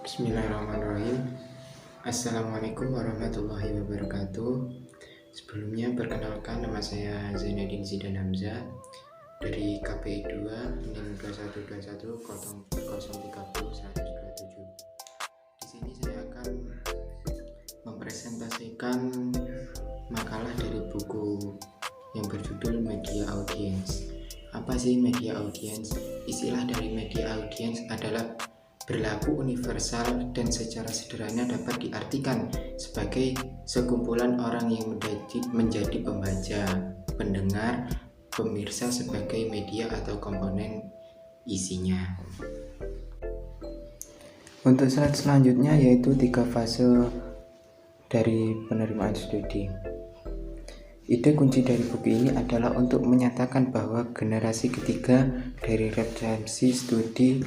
Bismillahirrahmanirrahim. Assalamualaikum warahmatullahi wabarakatuh. Sebelumnya perkenalkan, nama saya Zainuddin Zidan Hamzah dari KPI 2 NIM 2121 Di sini saya akan mempresentasikan makalah dari buku yang berjudul Media Audience. Apa sih media audience? Istilah dari media audience adalah berlaku universal dan secara sederhana dapat diartikan sebagai sekumpulan orang yang menjadi pembaca, pendengar, pemirsa sebagai media atau komponen isinya. Untuk slide selanjutnya yaitu 3 fase dari penerimaan studi. Ide kunci dari buku ini adalah untuk menyatakan bahwa generasi ketiga dari referensi studi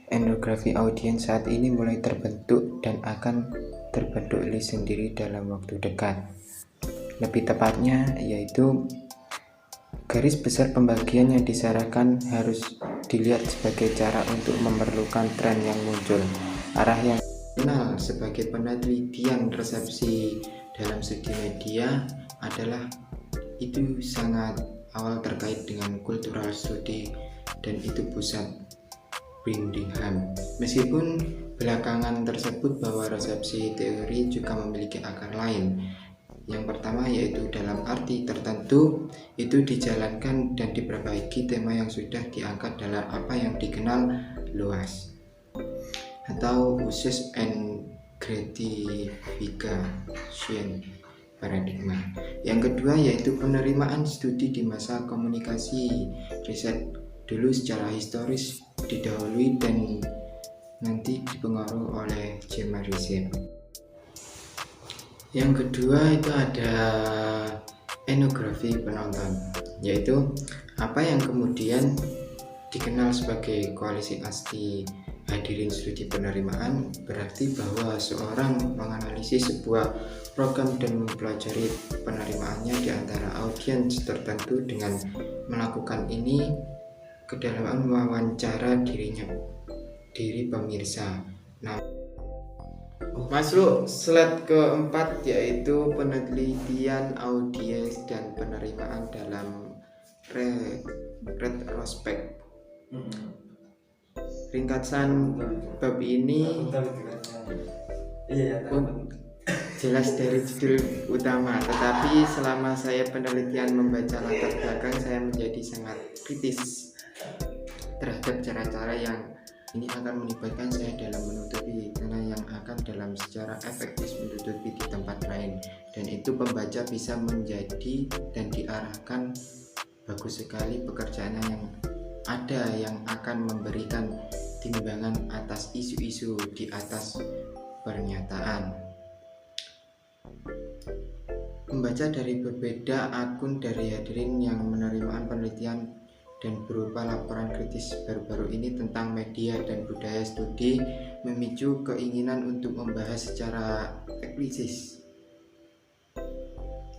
etnografi audiens saat ini mulai terbentuk dan akan terbentuk sendiri dalam waktu dekat. Lebih tepatnya yaitu garis besar pembagian yang disarankan harus dilihat sebagai cara untuk memerlukan tren yang muncul. Arah yang dikenal sebagai penelitian resepsi dalam studi media adalah itu sangat awal terkait dengan cultural study dan itu pusat Birmingham. Meskipun belakangan tersebut bahwa resepsi teori juga memiliki akar lain. Yang pertama yaitu dalam arti tertentu itu dijalankan dan diperbaiki tema yang sudah diangkat dalam apa yang dikenal luas atau uses and gratification paradigma. Yang kedua yaitu penerimaan studi di masa komunikasi riset dulu secara historis didahului dan nanti dipengaruhi oleh Jemarism. Yang kedua itu ada etnografi penonton, yaitu apa yang kemudian dikenal sebagai koalisi asti hadirin studi penerimaan, berarti bahwa seorang menganalisis sebuah program dan mempelajari penerimaannya di antara audiens tertentu dengan melakukan ini ke dalam wawancara diri pemirsa. Nah, masuk slide keempat yaitu penelitian audiens dan penerimaan dalam retrospek. Ringkasan bab ini jelas dari judul utama, tetapi selama saya penelitian membaca latar belakang, saya menjadi sangat kritis terhadap cara-cara yang ini akan melibatkan saya dalam menutupi karena yang akan dalam secara efektif menutupi di tempat lain, dan itu pembaca bisa menjadi dan diarahkan bagus sekali pekerjaannya yang ada yang akan memberikan timbangan atas isu-isu di atas pernyataan. Membaca dari berbeda akun dari hadirin yang menerima penelitian dan berupa laporan kritis baru-baru ini tentang media dan budaya studi memicu keinginan untuk membahas secara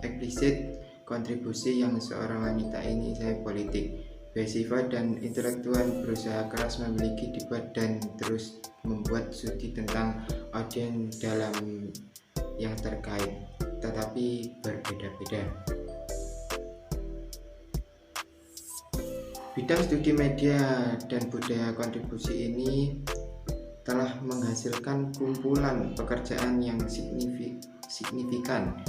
eksplisit kontribusi yang seorang wanita ini saya politik, beasiswa dan intelektual berusaha keras memiliki dibuat dan terus membuat studi tentang audiens dalam yang terkait tetapi berbeda-beda. Bidang studi media dan budaya kontribusi ini telah menghasilkan kumpulan pekerjaan yang signifikan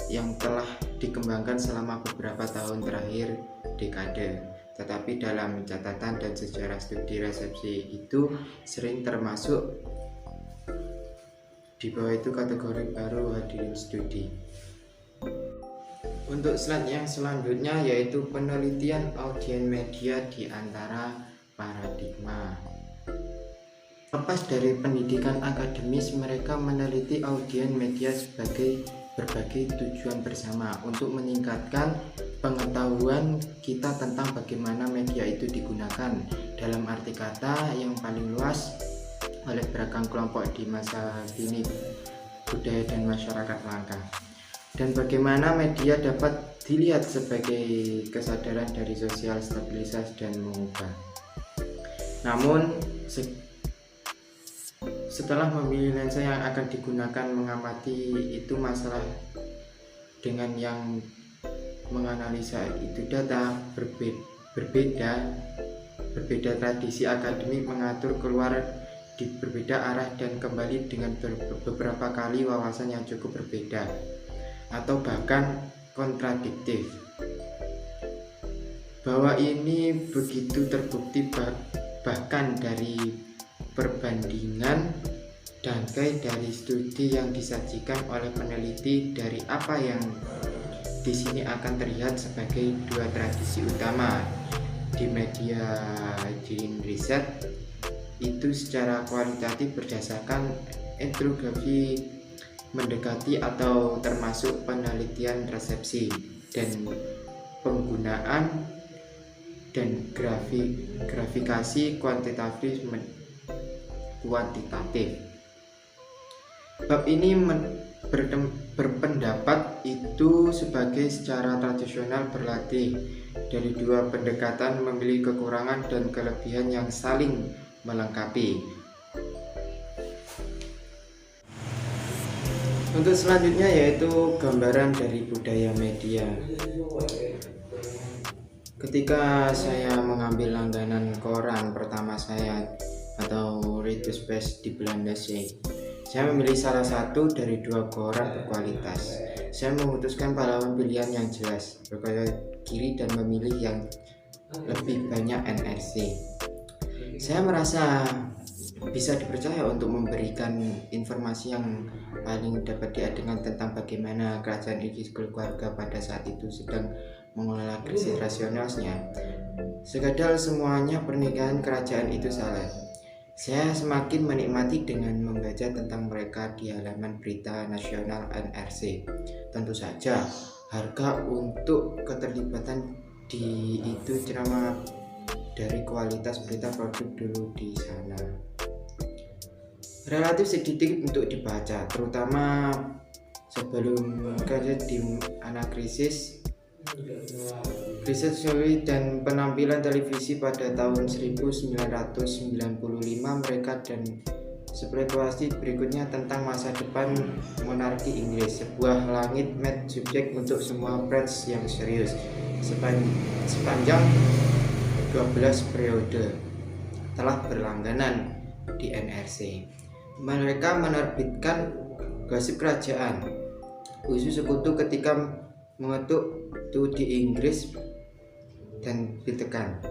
yang telah dikembangkan selama beberapa tahun terakhir dekade. Tetapi dalam catatan dan sejarah studi resepsi itu sering termasuk di bawah itu kategori baru hadirin studi. Untuk slide yang selanjutnya yaitu penelitian audiens media di antara paradigma. Lepas dari pendidikan akademis, mereka meneliti audiens media sebagai berbagai tujuan bersama untuk meningkatkan pengetahuan kita tentang bagaimana media itu digunakan dalam arti kata yang paling luas oleh beragam kelompok di masa kini, budaya dan masyarakat langka, dan bagaimana media dapat dilihat sebagai kesadaran dari sosial stabilisasi dan mengubah. Namun Setelah memilih lensa yang akan digunakan mengamati itu masalah dengan yang menganalisa itu data berbeda tradisi akademik mengatur keluar di berbeda arah dan kembali dengan beberapa kali wawasan yang cukup berbeda atau bahkan kontradiktif. Bahwa ini begitu terbukti bahkan dari perbandingan dangkai dari studi yang disajikan oleh peneliti dari apa yang di sini akan terlihat sebagai dua tradisi utama di media gene riset itu secara kualitatif berdasarkan etnografi mendekati atau termasuk penelitian resepsi dan penggunaan dan grafikasi kuantitatif. Bab ini berpendapat itu sebagai secara tradisional berlatih dari dua pendekatan memiliki kekurangan dan kelebihan yang saling melengkapi. Untuk selanjutnya yaitu gambaran dari budaya media. Ketika saya mengambil langganan koran pertama saya atau Rijkspost di Belanda sih, saya memilih salah satu dari dua koran berkualitas. Saya memutuskan pahlawan pilihan yang jelas, berkoyak kiri dan memilih yang lebih banyak NRC. Saya merasa bisa dipercaya untuk memberikan informasi yang paling dapat diadengan tentang bagaimana kerajaan Inggris keluarga pada saat itu sedang mengelola krisis rasionalnya. Sekadar semuanya pernikahan kerajaan itu salah. Saya semakin menikmati dengan membaca tentang mereka di halaman berita nasional NRC. Tentu saja harga untuk keterlibatan di itu ceramah dari kualitas berita produk dulu di sana relatif sedikit untuk dibaca, terutama sebelum kerja di anakrisis, riset teori dan penampilan televisi pada tahun 1995 mereka dan spekulasi berikutnya tentang masa depan monarki Inggris, sebuah langit mad subjek untuk semua fans yang serius sepanjang 12 periode telah berlangganan di NRC. Mereka menerbitkan gosip kerajaan, khusus sekutu ketika mengetuk itu di Inggris dan ditekan.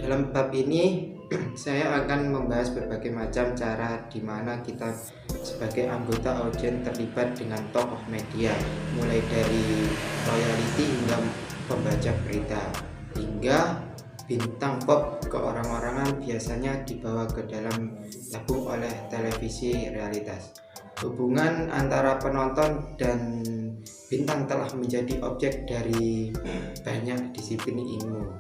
Dalam bab ini saya akan membahas berbagai macam cara di mana kita sebagai anggota audiens terlibat dengan tokoh media, mulai dari royalty hingga pembaca berita hingga bintang pop ke orang-orangan biasanya dibawa ke dalam tabung oleh televisi realitas. Hubungan antara penonton dan bintang telah menjadi objek dari banyak disiplin ilmu,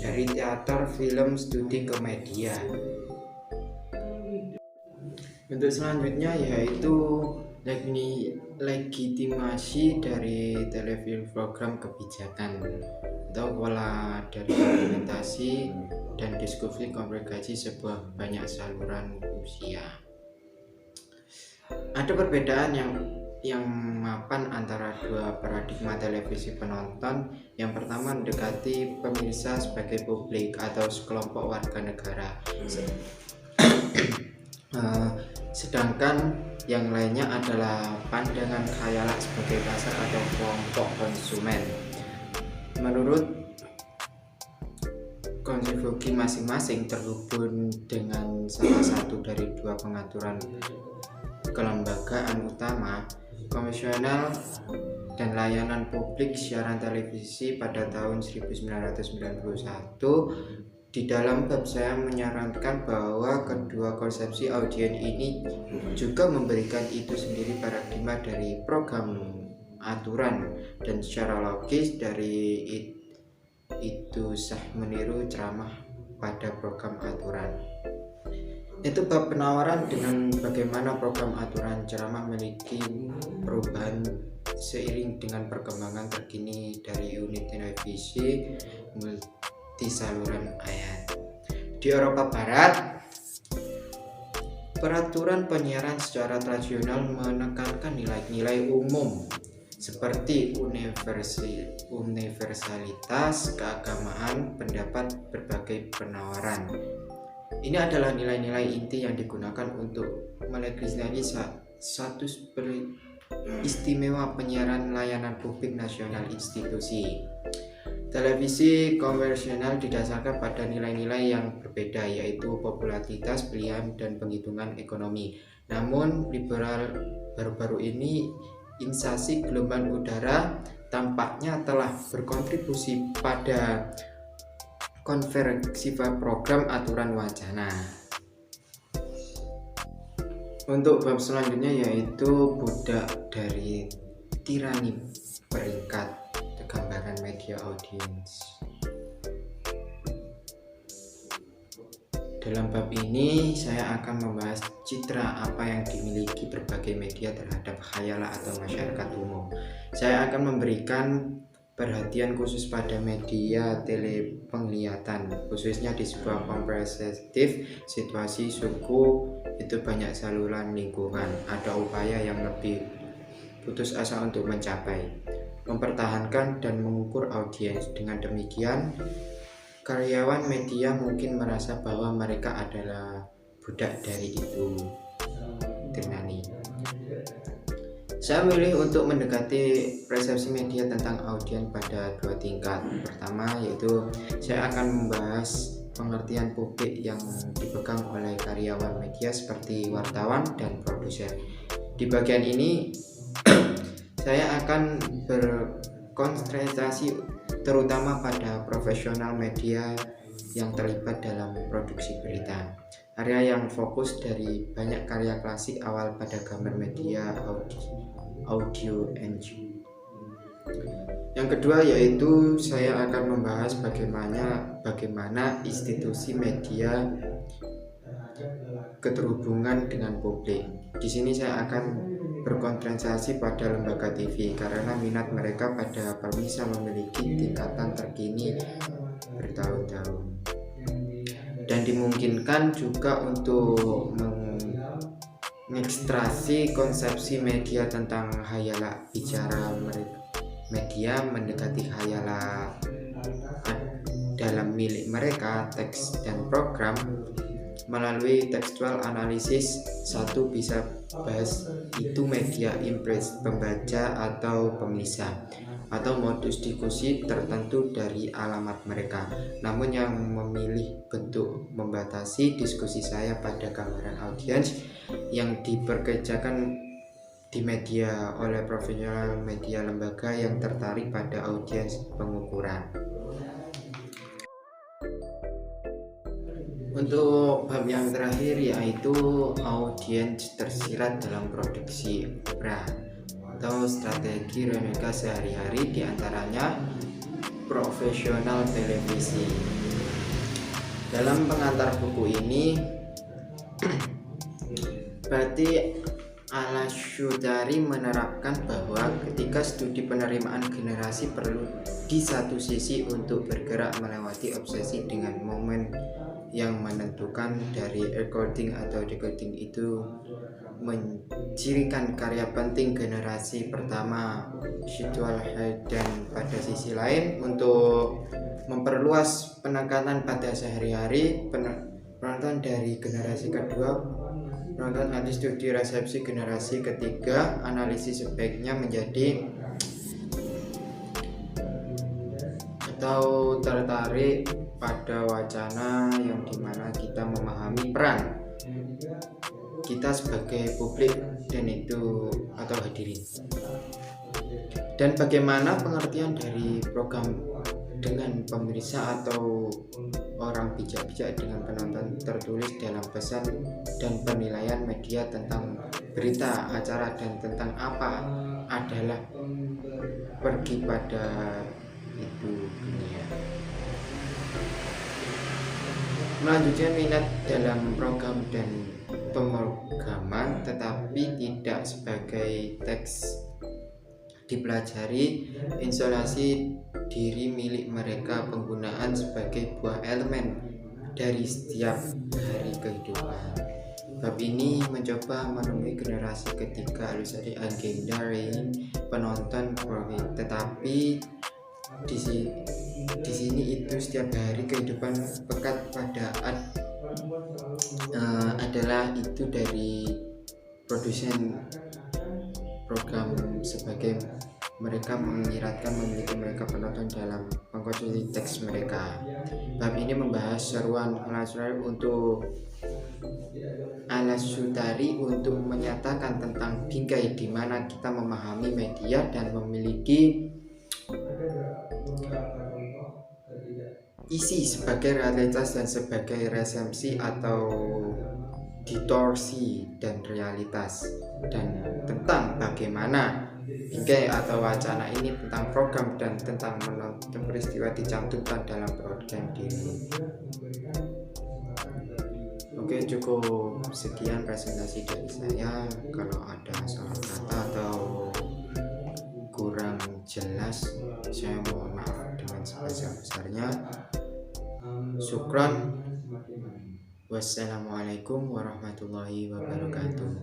dari teater, film, studi ke media. Untuk selanjutnya yaitu legitimasi dari televisi program kebijakan atau pola dari argumentasi dan diskusi komplikasi sebuah banyak saluran usia. Ada perbedaan yang mapan antara dua paradigma televisi penonton. Yang pertama mendekati pemirsa sebagai publik atau sekelompok warga negara, sedangkan yang lainnya adalah pandangan khayalat sebagai pasar atau kelompok konsumen. Menurut kontribusi masing-masing terhubung dengan salah satu dari dua pengaturan kelembagaan utama, komisional dan layanan publik siaran televisi pada tahun 1991. Di dalam bab saya menyarankan bahwa kedua konsepsi audiens ini juga memberikan itu sendiri paradigma dari program aturan dan secara logis dari itu sah meniru ceramah pada program aturan. Itu bab penawaran dengan bagaimana program aturan ceramah memiliki perubahan seiring dengan perkembangan terkini dari unit televisi multi saluran ayat. Di Eropa Barat Peraturan penyiaran secara tradisional menekankan nilai-nilai umum seperti universalitas, keagamaan, pendapat, berbagai penawaran. Ini adalah nilai-nilai inti yang digunakan untuk melegislasi status istimewa penyiaran layanan publik nasional institusi. Televisi konvensional didasarkan pada nilai-nilai yang berbeda, yaitu popularitas, pilihan, dan penghitungan ekonomi. Namun, liberal baru-baru ini, instansi gelombang udara tampaknya telah berkontribusi pada konvergensi program aturan wacana. Untuk bab selanjutnya yaitu budak dari tirani peringkat gambaran media audiens. Dalam bab ini saya akan membahas citra apa yang dimiliki berbagai media terhadap khayal atau masyarakat umum. Saya akan memberikan perhatian khusus pada media telepenglihatan, khususnya di sebuah komprehensif situasi suku itu banyak saluran lingkungan, ada upaya yang lebih putus asa untuk mencapai, mempertahankan dan mengukur audiens. Dengan demikian, karyawan media mungkin merasa bahwa mereka adalah budak dari itu tirani. Saya memilih untuk mendekati persepsi media tentang audiens pada dua tingkat. Pertama yaitu saya akan membahas pengertian publik yang dipegang oleh karyawan media seperti wartawan dan produser. Di bagian ini saya akan berkonsentrasi terutama pada profesional media yang terlibat dalam produksi berita. Area yang fokus dari banyak karya klasik awal pada gambar media audio NG. Yang kedua yaitu saya akan membahas bagaimana institusi media keterhubungan dengan publik. Di sini saya akan berkonsentrasi pada lembaga TV karena minat mereka pada bisa memiliki tingkatan terkini bertahun-tahun dan dimungkinkan juga untuk mengekstrasi konsepsi media tentang khayal bicara media mendekati khayal dalam milik mereka, teks dan program melalui tekstual analisis. Satu bisa bahas itu media impres pembaca atau pemisah atau modus diskusi tertentu dari alamat mereka. Namun yang memilih bentuk membatasi diskusi saya pada gambaran audiens yang dipekerjakan di media oleh profesional media lembaga yang tertarik pada audiens pengukuran. Untuk bab yang terakhir yaitu audiens tersirat dalam produksi opera atau strategi reneka sehari-hari, diantaranya profesional televisi. Dalam pengantar buku ini berarti Al-Syudari menerapkan bahwa ketika studi penerimaan generasi perlu di satu sisi untuk bergerak melewati obsesi dengan momen yang menentukan dari recording atau decoding itu mencirikan karya penting generasi pertama visual head, dan pada sisi lain untuk memperluas penekanan pada sehari-hari penonton dari generasi kedua, penonton anti studi resepsi generasi ketiga. Analisis sebaiknya menjadi atau tertarik pada wacana yang dimana kita memahami peran kita sebagai publik dan itu atau hadirin, dan bagaimana pengertian dari program dengan pemirsa atau orang bijak-bijak dengan penonton tertulis dalam pesan dan penilaian media tentang berita acara dan tentang apa adalah pergi pada itu dunia. Melanjutkan minat dalam program dan pemrograman tetapi tidak sebagai teks dipelajari, instalasi diri milik mereka, penggunaan sebagai buah elemen dari setiap hari kehidupan. Bab ini mencoba menemui generasi ketiga alusari agendaring penonton profit, tetapi di sini itu setiap hari kehidupan pekat pada adalah itu dari produsen program sebagai mereka menyiratkan memiliki mereka penonton dalam mengkonsumsi teks mereka. Bab ini membahas seruan Al-Sutari untuk menyatakan tentang bingkai di mana kita memahami media dan memiliki isi sebagai realitas dan sebagai resensi atau distorsi dan realitas, dan tentang bagaimana bingkai atau wacana ini tentang program dan tentang menonton peristiwa dicantumkan dalam program ini. Oke, cukup sekian presentasi dari saya. Kalau ada salah kata atau kurang jelas, saya mohon maaf dengan sebesar-besarnya. Syukran. Wassalamualaikum warahmatullahi wabarakatuh.